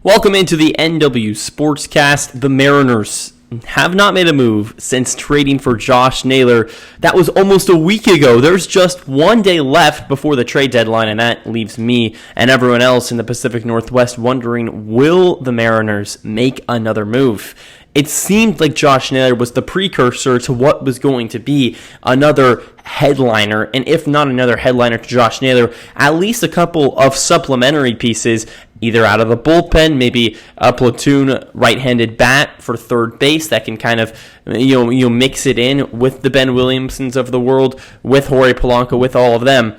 Welcome into the NW Sportscast. The Mariners have not made a move since trading for Josh Naylor. That was almost a week ago. There's just 1 day left before the trade deadline, and that leaves me and everyone else in the Pacific Northwest wondering, will the Mariners make another move? It seemed like Josh Naylor was the precursor to what was going to be another headliner, and if not another headliner to Josh Naylor, at least a couple of supplementary pieces, either out of the bullpen, maybe a platoon right-handed bat for third base that can kind of mix it in with the Ben Williamsons of the world, with Jorge Polanco, with all of them.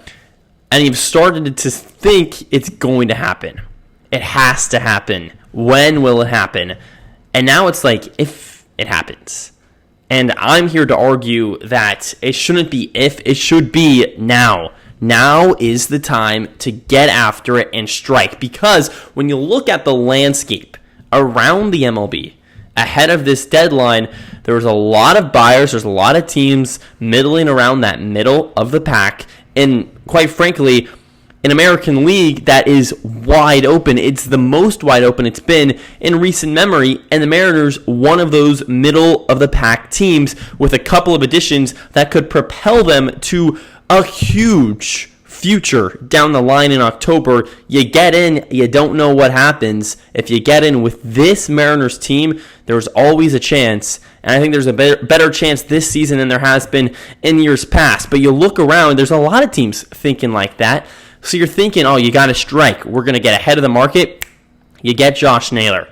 And you've started to think it's going to happen. It has to happen. When will it happen? And now it's like, if it happens. And I'm here to argue that it shouldn't be if, it should be now. Now is the time to get after it and strike. Because when you look at the landscape around the MLB, ahead of this deadline, there's a lot of buyers, there's a lot of teams middling around that middle of the pack. And quite frankly, an American League that is wide open. It's the most wide open it's been in recent memory, and the Mariners, one of those middle-of-the-pack teams with a couple of additions that could propel them to a huge future down the line in October. You get in, you don't know what happens. If you get in with this Mariners team, there's always a chance, and I think there's a better chance this season than there has been in years past. But you look around, there's a lot of teams thinking like that. So you're thinking, oh, you got to strike. We're going to get ahead of the market. You get Josh Naylor.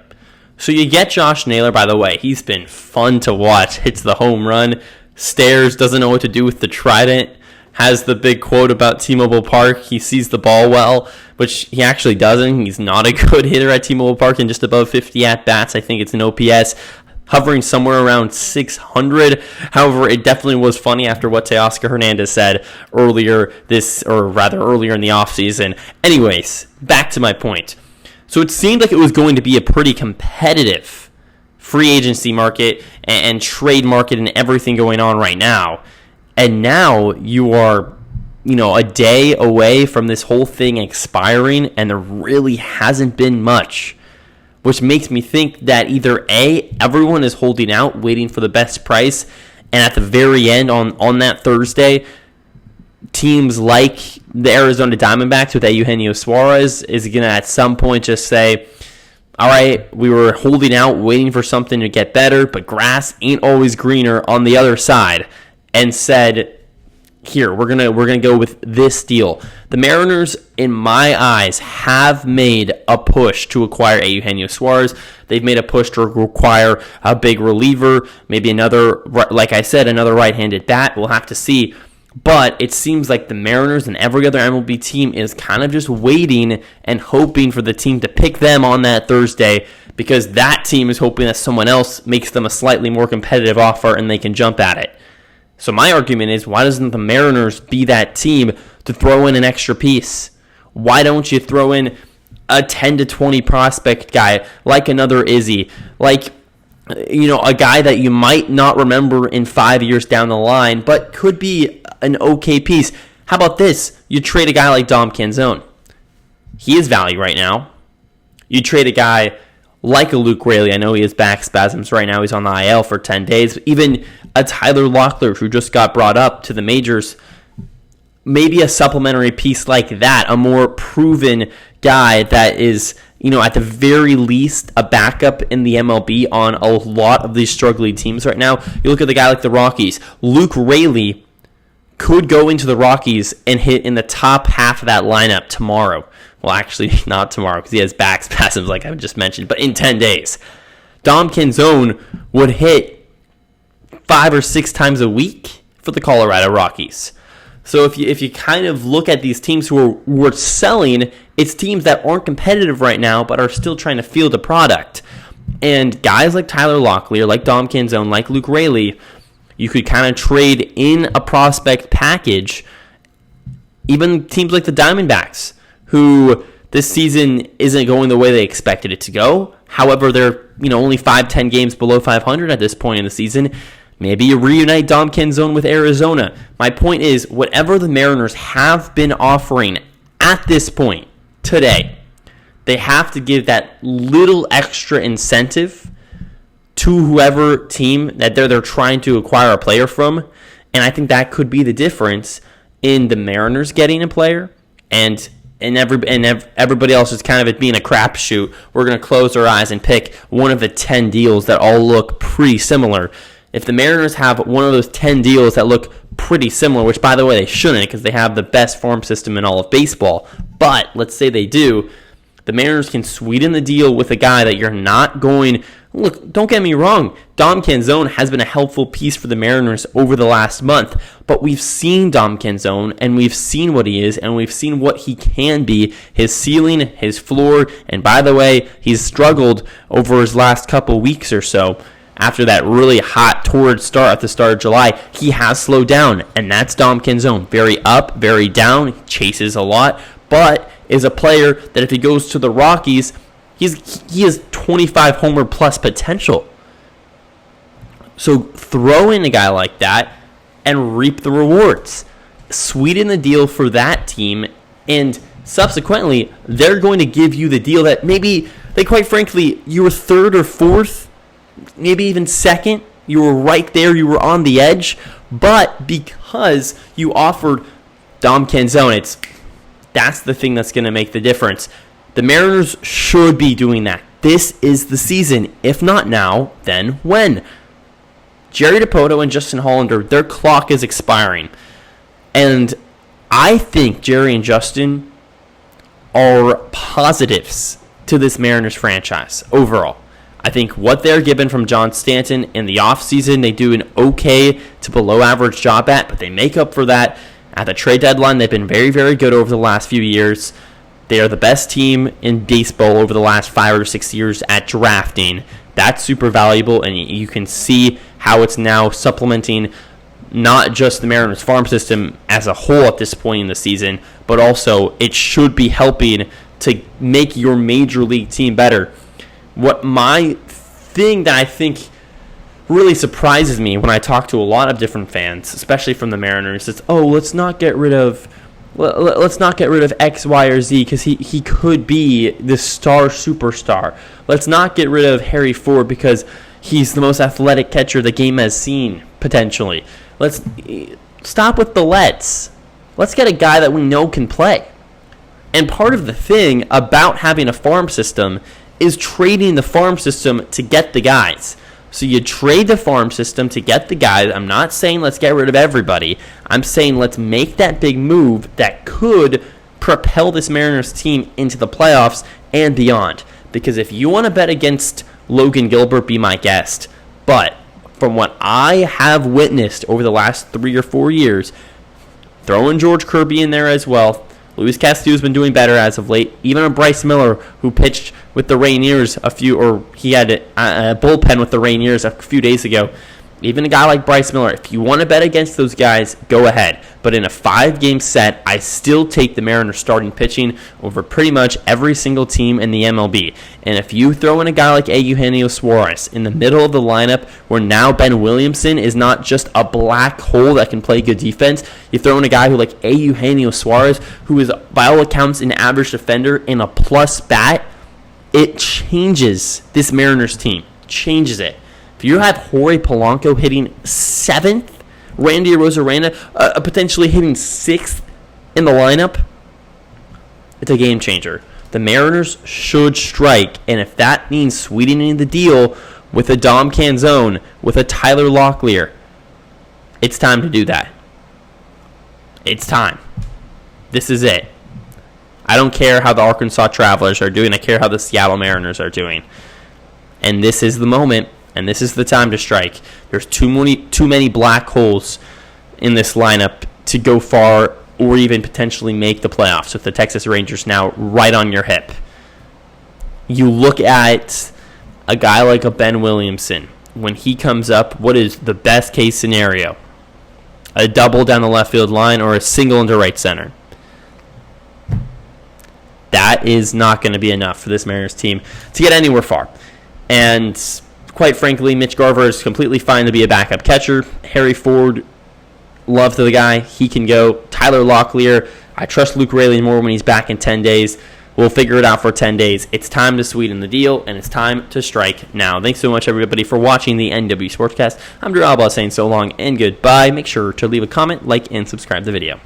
So you get Josh Naylor, by the way. He's been fun to watch. Hits the home run. Stares, doesn't know what to do with the trident. Has the big quote about T-Mobile Park. He sees the ball well, which he actually doesn't. He's not a good hitter at T-Mobile Park and just above 50 at-bats. I think it's an OPS hovering somewhere around 600. However, it definitely was funny after what Teoscar Hernandez said earlier in the offseason. Anyways, back to my point. So it seemed like it was going to be a pretty competitive free agency market and trade market and everything going on right now. And now you are, a day away from this whole thing expiring, and there really hasn't been much. Which makes me think that either A, everyone is holding out, waiting for the best price, and at the very end on that Thursday, teams like the Arizona Diamondbacks with Eugenio Suarez is going to at some point just say, all right, we were holding out, waiting for something to get better, but grass ain't always greener on the other side, and said, here, we're gonna go with this deal. The Mariners, in my eyes, have made a push to acquire Eugenio Suarez. They've made a push to acquire a big reliever, maybe another, like I said, another right-handed bat. We'll have to see. But it seems like the Mariners and every other MLB team is kind of just waiting and hoping for the team to pick them on that Thursday, because that team is hoping that someone else makes them a slightly more competitive offer and they can jump at it. So my argument is, why doesn't the Mariners be that team to throw in an extra piece? Why don't you throw in a 10 to 20 prospect guy, like another Izzy, like, a guy that you might not remember in 5 years down the line, but could be an okay piece? How about this? You trade a guy like Dom Canzone. He is value right now. You trade a guy like a Luke Raley. I know he has back spasms right now. He's on the IL for 10 days. Even a Tyler Locklear, who just got brought up to the majors. Maybe a supplementary piece like that, a more proven guy that is, at the very least, a backup in the MLB on a lot of these struggling teams right now. You look at the guy like the Rockies. Luke Raley could go into the Rockies and hit in the top half of that lineup tomorrow. Well, actually, not tomorrow because he has back spasms like I just mentioned, but in 10 days. Dom Canzone would hit 5 or 6 times a week for the Colorado Rockies. So if you kind of look at these teams who are selling, it's teams that aren't competitive right now but are still trying to field a product. And guys like Tyler Locklear, like Dom Canzone, like Luke Raley, you could kind of trade in a prospect package. Even teams like the Diamondbacks, who this season isn't going the way they expected it to go. However, they're only 5-10 games below 500 at this point in the season. Maybe you reunite Dom Canzone with Arizona. My point is, whatever the Mariners have been offering at this point today, They have to give that little extra incentive to whoever team that they're trying to acquire a player from. And I think that could be the difference in the Mariners getting a player and everybody else is kind of it being a crapshoot. We're going to close our eyes and pick one of the 10 deals that all look pretty similar. If the Mariners have one of those 10 deals that look pretty similar, which by the way they shouldn't because they have the best farm system in all of baseball, but let's say they do, the Mariners can sweeten the deal with a guy that you're not going. Look, don't get me wrong. Dom Canzone has been a helpful piece for the Mariners over the last month, but we've seen Dom Canzone, and we've seen what he is, and we've seen what he can be, his ceiling, his floor, and by the way, he's struggled over his last couple weeks or so. After that really hot, torrid start at the start of July, he has slowed down, and that's Dom Canzone. Very up, very down, he chases a lot, but is a player that if he goes to the Rockies, he has 25 homer plus potential. So throw in a guy like that and reap the rewards. Sweeten the deal for that team, and subsequently, they're going to give you the deal that maybe they, quite frankly, you were third or fourth, maybe even second. You were right there. You were on the edge. But because you offered Dom Canzone, that's the thing that's going to make the difference. The Mariners should be doing that. This is the season. If not now, then when? Jerry Dipoto and Justin Hollander, their clock is expiring. And I think Jerry and Justin are positives to this Mariners franchise overall. I think what they're given from John Stanton in the offseason, they do an okay to below average job at, but they make up for that at the trade deadline. They've been very, very good over the last few years. They are the best team in baseball over the last 5 or 6 years at drafting. That's super valuable, and you can see how it's now supplementing not just the Mariners farm system as a whole at this point in the season, but also it should be helping to make your major league team better. What my thing that I think really surprises me when I talk to a lot of different fans, especially from the Mariners, is let's not get rid of X, Y, or Z because he could be the superstar. Let's not get rid of Harry Ford because he's the most athletic catcher the game has seen potentially. Let's stop with the let's. Let's get a guy that we know can play. And part of the thing about having a farm system is trading the farm system to get the guys. So you trade the farm system to get the guys. I'm not saying let's get rid of everybody. I'm saying let's make that big move that could propel this Mariners team into the playoffs and beyond. Because if you want to bet against Logan Gilbert, be my guest. But from what I have witnessed over the last 3 or 4 years, throwing George Kirby in there as well, Luis Castillo's been doing better as of late. Even a Bryce Miller, who pitched with the Rainiers he had a bullpen with the Rainiers a few days ago. Even a guy like Bryce Miller, if you want to bet against those guys, go ahead. But in a 5-game set, I still take the Mariners starting pitching over pretty much every single team in the MLB. And if you throw in a guy like Eugenio Suarez in the middle of the lineup, where now Ben Williamson is not just a black hole that can play good defense, you throw in a guy who like Eugenio Suarez, who is by all accounts an average defender and a plus bat, it changes this Mariners team. Changes it. If you have Jorge Polanco hitting 7th, Randy Arozarena potentially hitting 6th in the lineup, it's a game changer. The Mariners should strike, and if that means sweetening the deal with a Dom Canzone, with a Tyler Locklear, it's time to do that. It's time. This is it. I don't care how the Arkansas Travelers are doing. I care how the Seattle Mariners are doing. And this is the moment, and this is the time to strike. There's too many black holes in this lineup to go far or even potentially make the playoffs with the Texas Rangers now right on your hip. You look at a guy like a Ben Williamson. When he comes up, what is the best case scenario? A double down the left field line or a single into right center? That is not going to be enough for this Mariners team to get anywhere far. And quite frankly, Mitch Garver is completely fine to be a backup catcher. Harry Ford, love to the guy. He can go. Tyler Locklear, I trust Luke Raley more when he's back in 10 days. we'll figure it out for 10 days. It's time to sweeten the deal, and it's time to strike now. Thanks so much, everybody, for watching the NW Sportscast. I'm Drew Albaugh saying so long and goodbye. Make sure to leave a comment, like, and subscribe to the video.